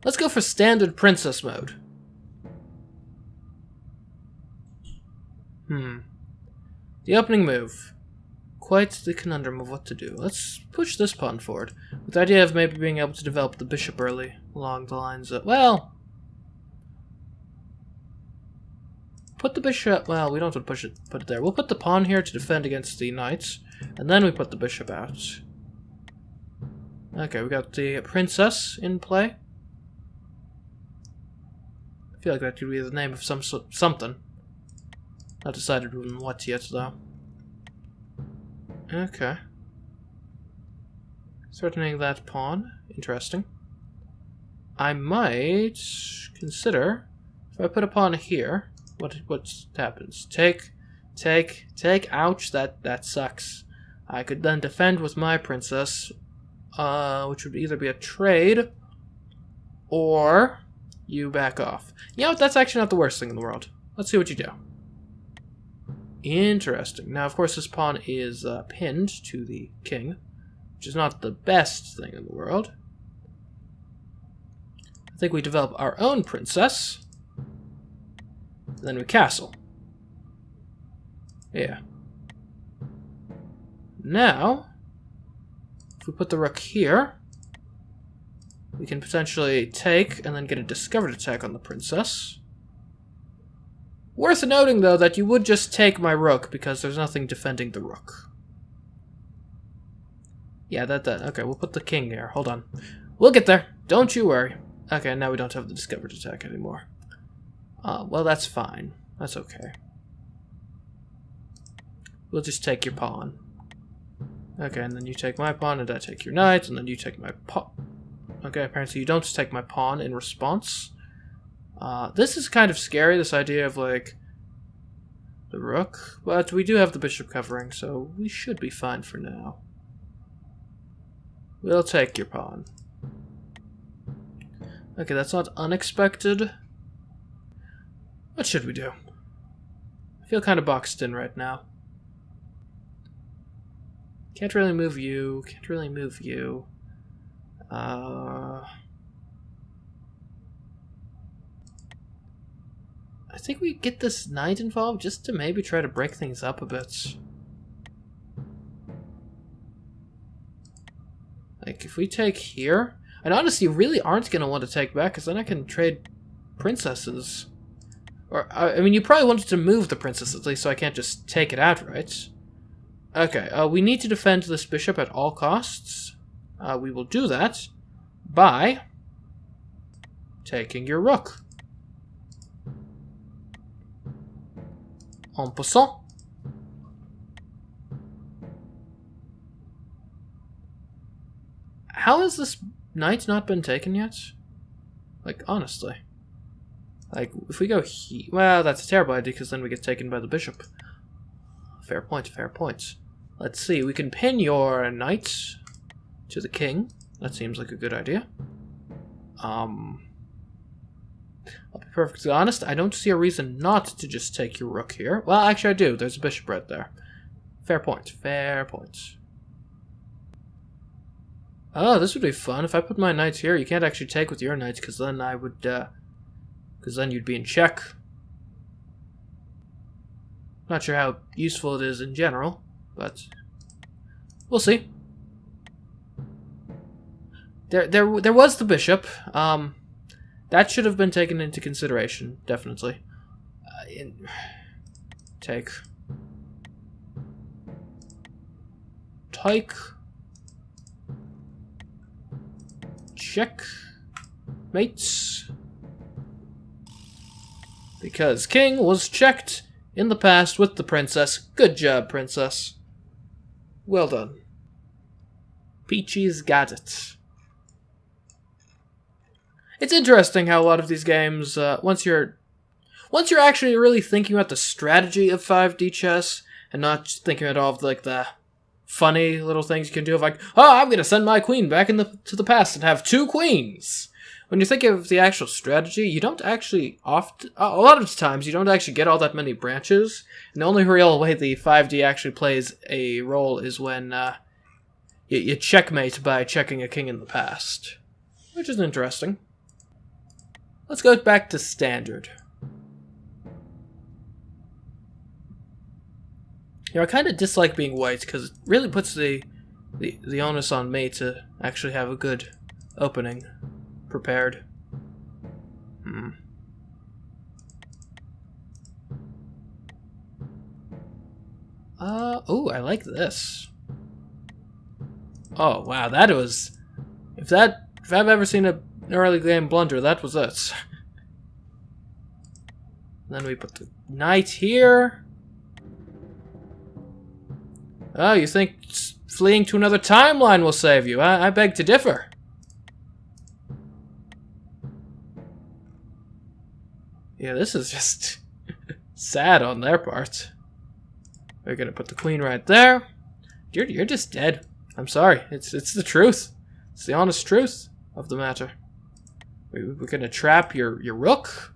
Let's go for standard princess mode. The opening move. Quite the conundrum of what to do. Let's push this pawn forward, with the idea of maybe being able to develop the bishop early, along the lines of, well, put the bishop, well, we don't have to put it there. We'll put the pawn here to defend against the knights, and then we put the bishop out. Okay, we got the princess in play. I feel like that could be the name of something. Not decided on what yet, though. Okay. Threatening that pawn. Interesting. I might consider, if I put a pawn here, what happens? Take. Ouch, that sucks. I could then defend with my princess, which would either be a trade, or you back off. You know what, that's actually not the worst thing in the world. Let's see what you do. Interesting. Now, of course, this pawn is pinned to the king, which is not the best thing in the world. I think we develop our own princess. Then we castle. Yeah. Now, if we put the rook here, we can potentially take and then get a discovered attack on the princess. Worth noting, though, that you would just take my rook because there's nothing defending the rook. Yeah, that. Okay, we'll put the king here. Hold on. We'll get there. Don't you worry. Okay, now we don't have the discovered attack anymore. Well, that's fine. That's okay. We'll just take your pawn. Okay, and then you take my pawn, and I take your knight, and then you take my pawn. Okay, apparently you don't take my pawn in response. This is kind of scary, this idea of, like, the rook. But we do have the bishop covering, so we should be fine for now. We'll take your pawn. Okay, that's not unexpected. What should we do? I feel kind of boxed in right now. Can't really move you. Can't really move you. I think we get this knight involved just to maybe try to break things up a bit. Like, if we take here... And honestly, you really aren't going to want to take back, because then I can trade princesses. Or, I mean, you probably wanted to move the princess at least, so I can't just take it outright. Okay, we need to defend this bishop at all costs. We will do that by taking your rook. En passant. How has this knight not been taken yet? Like, honestly. Like, if we go here... Well, that's a terrible idea, because then we get taken by the bishop. Fair point, fair point. Let's see, we can pin your knight to the king. That seems like a good idea. I'll be perfectly honest, I don't see a reason not to just take your rook here. Well, actually I do. There's a bishop right there. Fair point. Fair point. Oh, this would be fun. If I put my knights here, you can't actually take with your knights, because then I would, because then you'd be in check. Not sure how useful it is in general, but we'll see. There was the bishop. That should have been taken into consideration, definitely. Take. Check. Mates. Because king was checked in the past with the princess. Good job, princess. Well done. Peachy's got it. It's interesting how a lot of these games, once you're actually really thinking about the strategy of 5D chess, and not just thinking about all of like the funny little things you can do of like, oh, I'm gonna send my queen back to the past and have 2 queens. When you think of the actual strategy, you don't actually a lot of times you don't actually get all that many branches, and the only real way the 5D actually plays a role is when you checkmate by checking a king in the past, which is interesting. Let's go back to standard. I kind of dislike being white because it really puts the onus on me to actually have a good opening prepared. Oh, I like this. Oh, wow, that was... If I've ever seen an early game blunder, that was it. Then we put the knight here. Oh, you think fleeing to another timeline will save you? I beg to differ. Yeah, this is just sad on their part. We're gonna put the queen right there. You're just dead. I'm sorry. It's the truth. It's the honest truth of the matter. We're gonna trap your rook.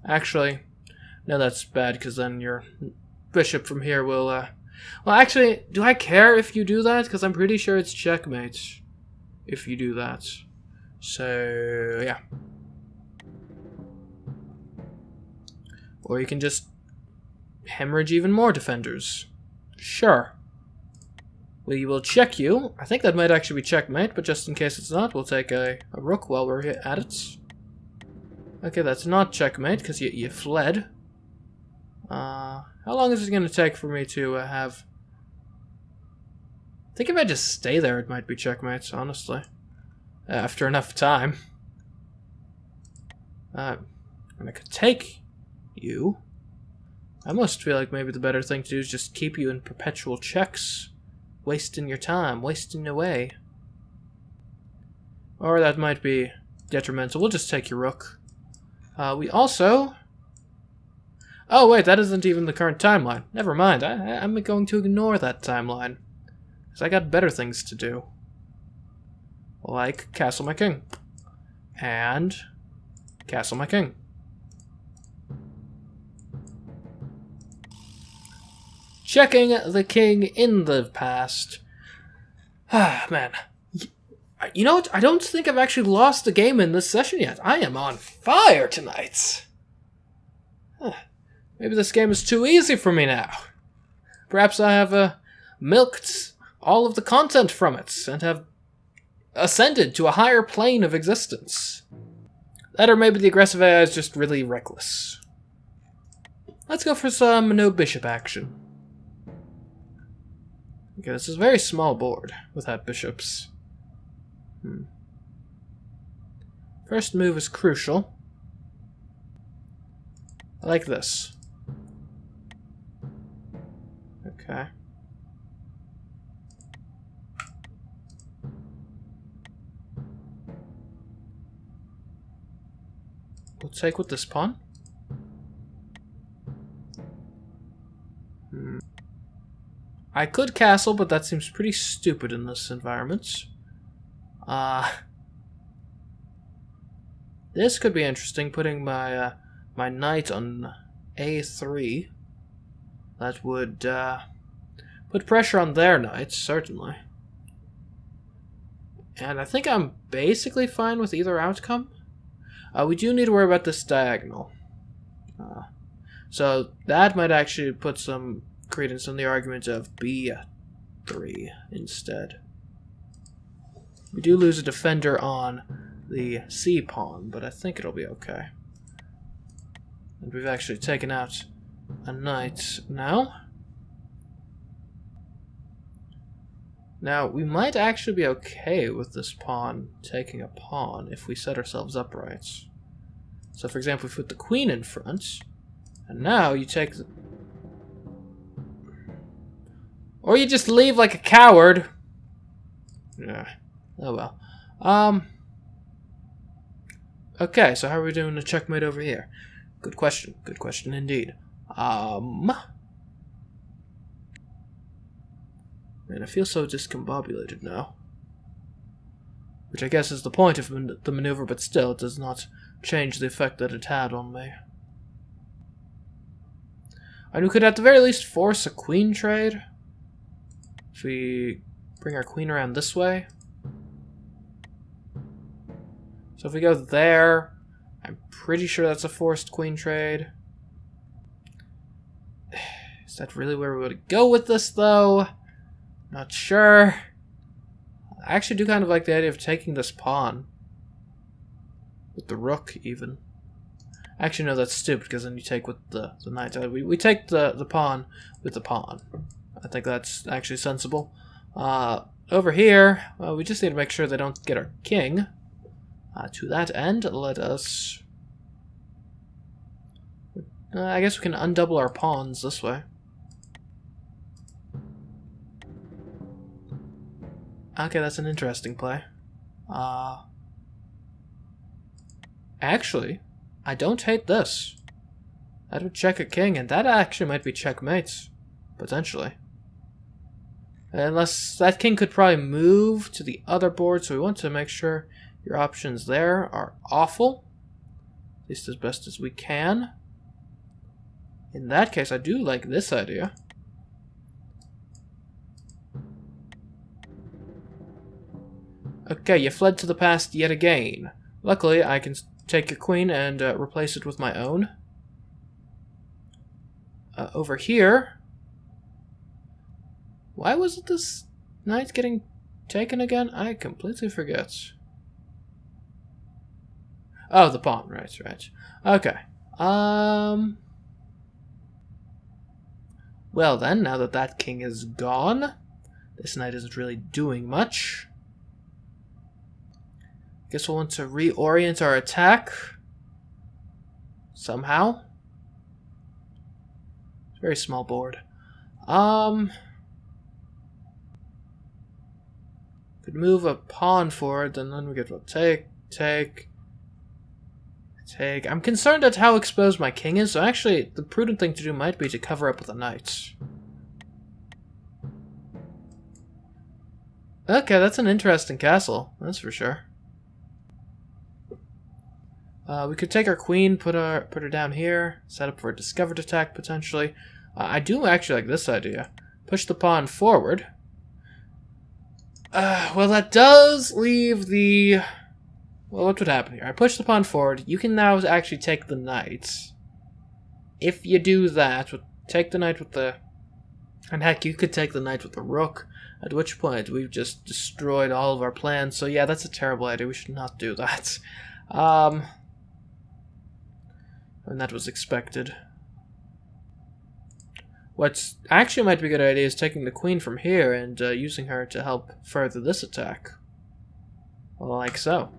Actually, no, that's bad because then your bishop from here will. Well, actually, do I care if you do that? Because I'm pretty sure it's checkmate if you do that. So yeah. Or you can just hemorrhage even more defenders. Sure. We will check you. I think that might actually be checkmate, but just in case it's not, we'll take a rook while we're at it. Okay, that's not checkmate, because you fled. How long is it going to take for me to have... I think if I just stay there, it might be checkmate, honestly. After enough time. And I could take you. I almost feel like maybe the better thing to do is just keep you in perpetual checks. Wasting your time, wasting away. Or that might be detrimental. We'll just take your rook. We also... Oh wait, that isn't even the current timeline. Never mind, I'm going to ignore that timeline. Because I got better things to do. Like castle my king. And castle my king. Checking the king in the past. Ah, man. You know what? I don't think I've actually lost a game in this session yet. I am on fire tonight. Maybe this game is too easy for me now. Perhaps I have milked all of the content from it and have ascended to a higher plane of existence. That or maybe the aggressive AI is just really reckless. Let's go for some no bishop action. Okay, this is a very small board without bishops. First move is crucial. I like this. Okay. We'll take with this pawn. I could castle, but that seems pretty stupid in this environment. This could be interesting, putting my my knight on a3. That would put pressure on their knights, certainly. And I think I'm basically fine with either outcome. We do need to worry about this diagonal. So that might actually put some credence in the argument of b3 instead. We do lose a defender on the c pawn, but I think it'll be okay. And we've actually taken out a knight now. Now, we might actually be okay with this pawn taking a pawn if we set ourselves upright. So, for example, if we put the queen in front, and now you take the... Or you just leave like a coward. Yeah. Oh well. Okay, so how are we doing to checkmate over here? Good question. Good question indeed. Man, I feel so discombobulated now. Which I guess is the point of the maneuver, but still, it does not change the effect that it had on me. And we could at the very least force a queen trade. If we bring our queen around this way. So if we go there, I'm pretty sure that's a forced queen trade. Is that really where we would go with this, though? Not sure. I actually do kind of like the idea of taking this pawn. With the rook, even. Actually, no, that's stupid, because then you take with the knight. We take the pawn with the pawn. I think that's actually sensible. Over here, we just need to make sure they don't get our king. To that end, let us... I guess we can undouble our pawns this way. Okay, that's an interesting play. Actually, I don't hate this. That would check a king, and that actually might be checkmates. Potentially. Unless that king could probably move to the other board, so we want to make sure your options there are awful. At least as best as we can. In that case, I do like this idea. Okay, you fled to the past yet again. Luckily, I can take your queen and replace it with my own. Over here... Why was it this knight getting taken again? I completely forget. Oh, the pawn. Right, right. Okay. Well then, now that that king is gone, this knight isn't really doing much. Guess we'll want to reorient our attack. Somehow. It's a very small board. Could move a pawn forward, and then we get what? Take. I'm concerned at how exposed my king is, so actually the prudent thing to do might be to cover up with a knight. Okay, that's an interesting castle, that's for sure. We could take our queen, put her down here, set up for a discovered attack potentially. I do actually like this idea. Push the pawn forward. Well, that does leave the... Well, what would happen here? I push the pawn forward. You can now actually take the knight. If you do that, take the knight with the... And heck, you could take the knight with the rook. At which point, we've just destroyed all of our plans. So yeah, that's a terrible idea. We should not do that. And that was expected. What's actually might be a good idea is taking the queen from here and using her to help further this attack. Like so.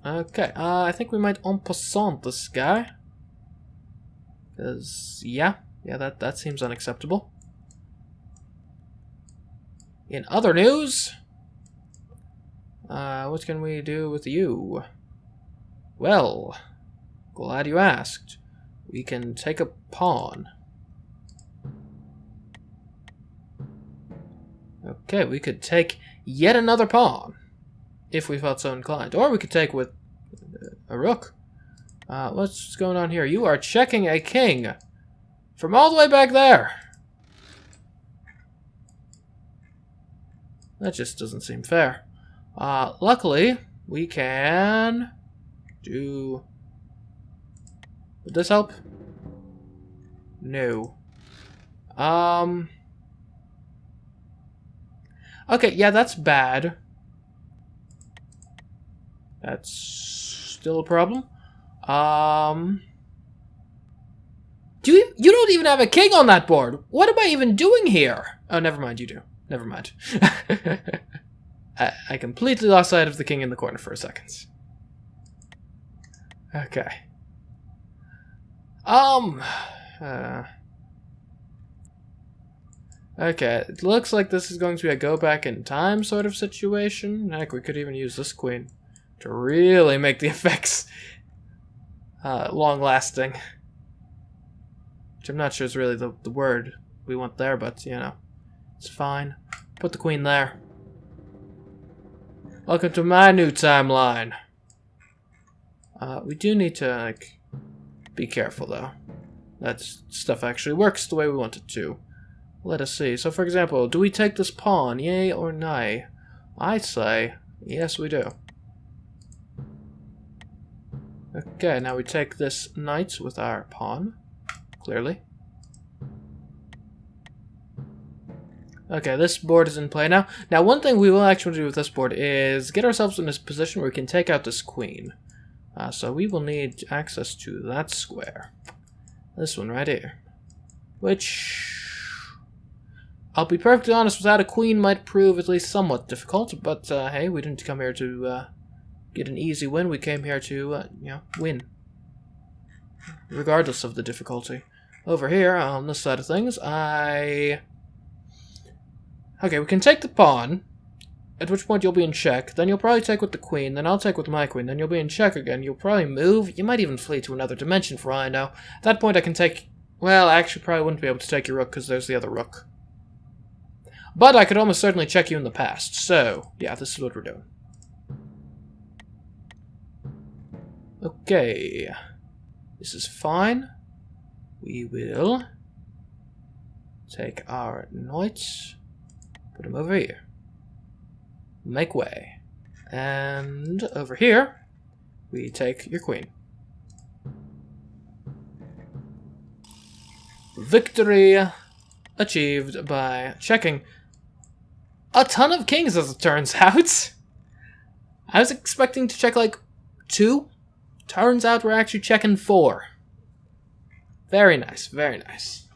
Okay, I think we might en passant this guy. Because, yeah, that seems unacceptable. In other news, what can we do with you? Well, glad you asked. We can take a pawn. Okay, we could take yet another pawn, if we felt so inclined. Or we could take with a rook. What's going on here? You are checking a king from all the way back there. That just doesn't seem fair. Luckily, we can do... Would this help? No. Okay, yeah, that's bad. That's still a problem. You don't even have a king on that board. What am I even doing here? Oh, never mind, you do. Never mind. I completely lost sight of the king in the corner for a second. Okay. Okay, it looks like this is going to be a go back in time sort of situation. Heck, we could even use this queen to really make the effects long lasting. Which I'm not sure is really the word we want there, but you know, it's fine. Put the queen there. Welcome to my new timeline. We do need to, like, be careful though. That stuff actually works the way we want it to. Let us see. So, for example, do we take this pawn? Yay or nay? I say, yes we do. Okay, now we take this knight with our pawn, clearly. Okay, this board is in play now. Now, one thing we will actually do with this board is get ourselves in this position where we can take out this queen. So we will need access to that square. This one right here. Which, I'll be perfectly honest, without a queen might prove at least somewhat difficult. But, hey, we didn't come here to get an easy win. We came here to, win. Regardless of the difficulty. Over here, on this side of things, okay, we can take the pawn, at which point you'll be in check. Then you'll probably take with the queen, then I'll take with my queen, then you'll be in check again. You'll probably move. You might even flee to another dimension for all I know. At that point I can take... Well, I actually probably wouldn't be able to take your rook because there's the other rook. But I could almost certainly check you in the past. So, yeah, this is what we're doing. Okay. This is fine. We will take our knights, put them over here. Make way. And over here, we take your queen. Victory achieved by checking a ton of kings, as it turns out. I was expecting to check like 2. Turns out we're actually checking 4. Very nice, very nice.